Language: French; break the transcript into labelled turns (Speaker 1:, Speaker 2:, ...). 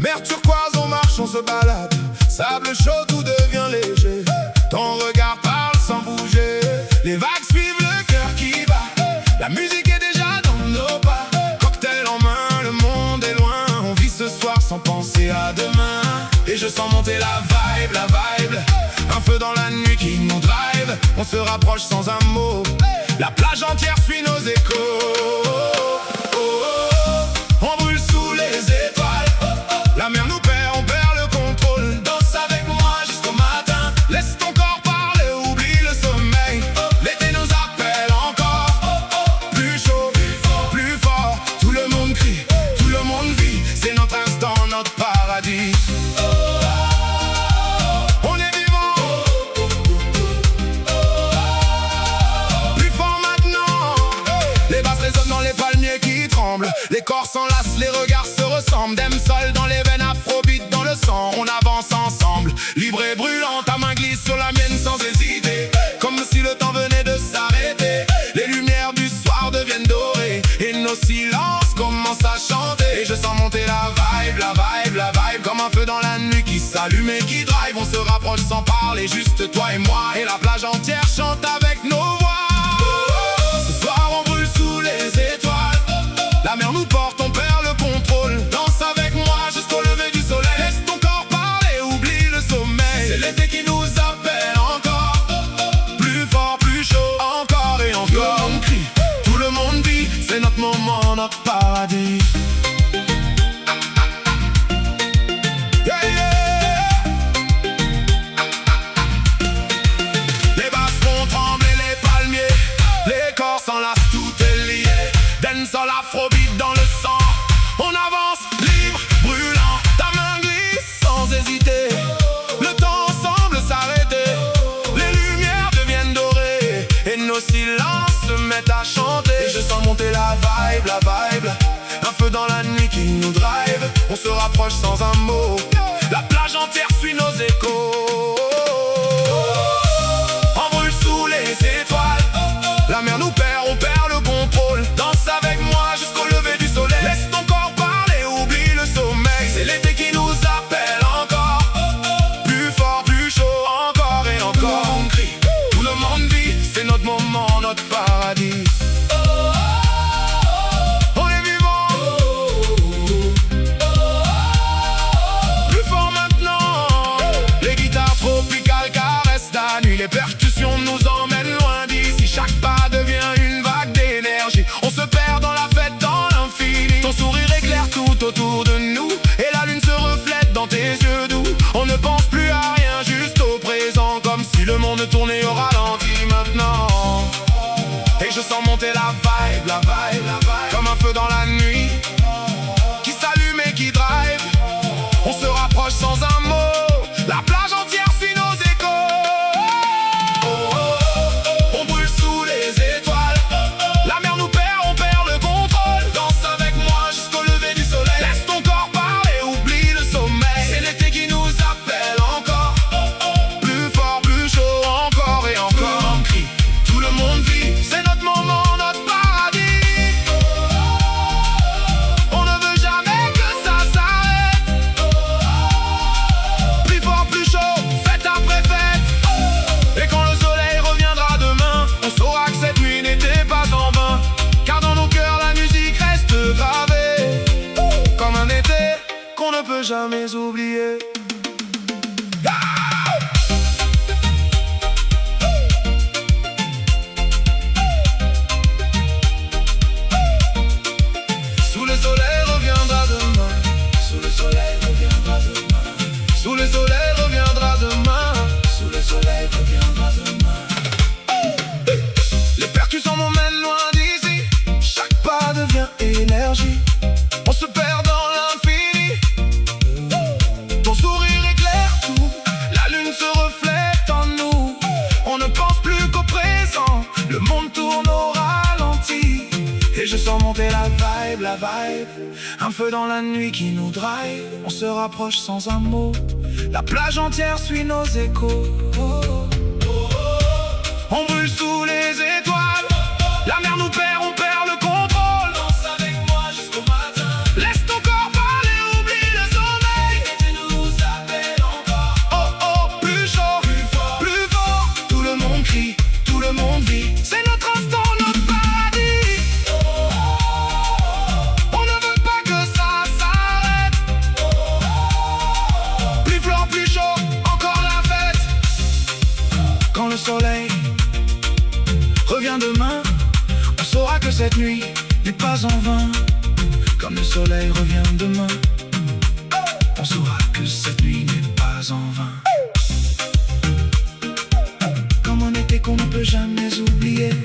Speaker 1: Mer turquoise, on marche, on se balade. Sable chaud, tout devient léger. Ton regard parle sans bouger. Les vagues suivent le cœur qui bat. La musique est déjà dans nos pas. Cocktail en main, le monde est loin. On vit ce soir sans penser à demain. Et je sens monter la vibe, la vibe. Un feu dans la nuit qui nous drive. On se rapproche sans un mot. La plage entière suit nos échos. On brûle sous les étoiles. La mer nous perd, on perd le contrôle. Danse avec moi jusqu'au matin. Laisse ton corps parler, oublie le sommeil. L'été nous appelle encore. Plus chaud, plus fort. Tout le monde crie, tout le monde vit. C'est notre instant, notre paradis. On est vivant. Plus fort maintenant. Les basses résonnent dans les palmiers qui tremblent. Les corps s'enlacent, les regards se ressemblent. Sol dans les veines, afrobeat dans le sang. On avance ensemble, libre et brûlant. Ta main glisse sur la mienne sans hésiter. Comme si le temps venait de s'arrêter. Les lumières du soir deviennent dorées. Et nos silences commencent à chanter. Et je sens monter la vibe, la vibe, la vibe. Comme un feu dans la nuit qui s'allume et qui drive. On se rapproche sans parler, juste toi et moi. Et la plage entière chante avec nos voix. Ce soir on brûle sous les étoiles. La mer nous porte, on perd le contrôle. Danse avec moi jusqu'au lever du soleil. Laisse ton corps parler, oublie le sommeil. C'est l'été qui nous appelle encore. Plus fort, plus chaud, encore et encore. On crie, tout le monde vit. C'est notre moment, notre paradis. Yeah, yeah. Les basses font trembler les palmiers. Les corps s'enlacent, tout est lié. Dancehall, afrobeat dans le sang. On avance, libre, brûlant. Ta main glisse sans hésiter. Le temps semble s'arrêter. Les lumières deviennent dorées. Et nos silences se mettent à chanter. Et je sens monter la vibe, la vibe. Un feu dans la nuit qui nous drive. On se rapproche sans un mot. La plage entière suit nos échos. On brûle sous les étoiles. La mer nous perd, on perd le contrôle. Danse avec moi jusqu'au lever du soleil. Laisse ton corps parler, oublie le sommeil. C'est l'été qui nous appelle encore. Plus fort, plus chaud, encore et encore. On crie, tout le monde vit. C'est notre moment, notre paradis. On est vivant. Plus fort maintenant. Les guitares tropicales caressent la nuit. Les percussions nous emmènent loin d'ici. Chaque pas devient une vague d'énergie. On se perd dans la fête, dans l'infini. Ton sourire éclaire tout autour de nous. Et la lune se reflète dans tes yeux doux. On ne pense plus à rien, juste au présent. Comme si le monde tournait au ralenti maintenant. Et je sens monter la vibe, la vibe, la vibe. Comme un feu dans la nuit qui s'allume et qui drive. On se rapproche sans un mot. La plage entière suit nos échos. On brûle sous les étoiles. La mer nous perd, on perd le contrôle. Danse avec moi jusqu'au lever du soleil. Laisse ton corps parler, oublie le sommeil. C'est l'été qui nous appelle encore. Plus fort, plus chaud, encore et encore. On crie, tout le monde vit. C'est notre moment, notre paradis. On ne veut jamais que ça s'arrête. Plus fort, plus chaud, fête après fête. Et quand le soleil reviendra demain, on saura que cette nuit n'était pas en vain. Car dans nos cœurs la musique reste gravée. Comme un été qu'on ne peut jamais oublier. Sous le soleil reviendra demain. Sous le soleil reviendra demain. Sous le soleil reviendra demain. Sous le soleil reviendra demain. Les percussions m'emmènent loin d'ici. Chaque pas devient énergie. On se perd dans l'infini. Ton sourire éclaire tout. La lune se reflète en nous. On ne pense plus qu'au présent. Le monde tourne au ralenti. Et je sens monter la vibe, la vibe. Un feu dans la nuit qui nous drive. On se rapproche sans un mot. La plage entière suit nos échos. On brûle sous les étoiles. La mer nous perd, on perd le contrôle. Danse avec moi jusqu'au matin. Laisse ton corps parler, oublie le sommeil. vie. C'est notre instant, notre paradis. On ne veut pas que ça s'arrête. Plus fort, plus chaud, encore la fête. Quand le soleil revient demain, on saura que cette nuit n'est pas en vain. Quand le soleil revient demain, on saura que cette nuit n'est pas en vain. Comme un été qu'on ne peut jamais oublier.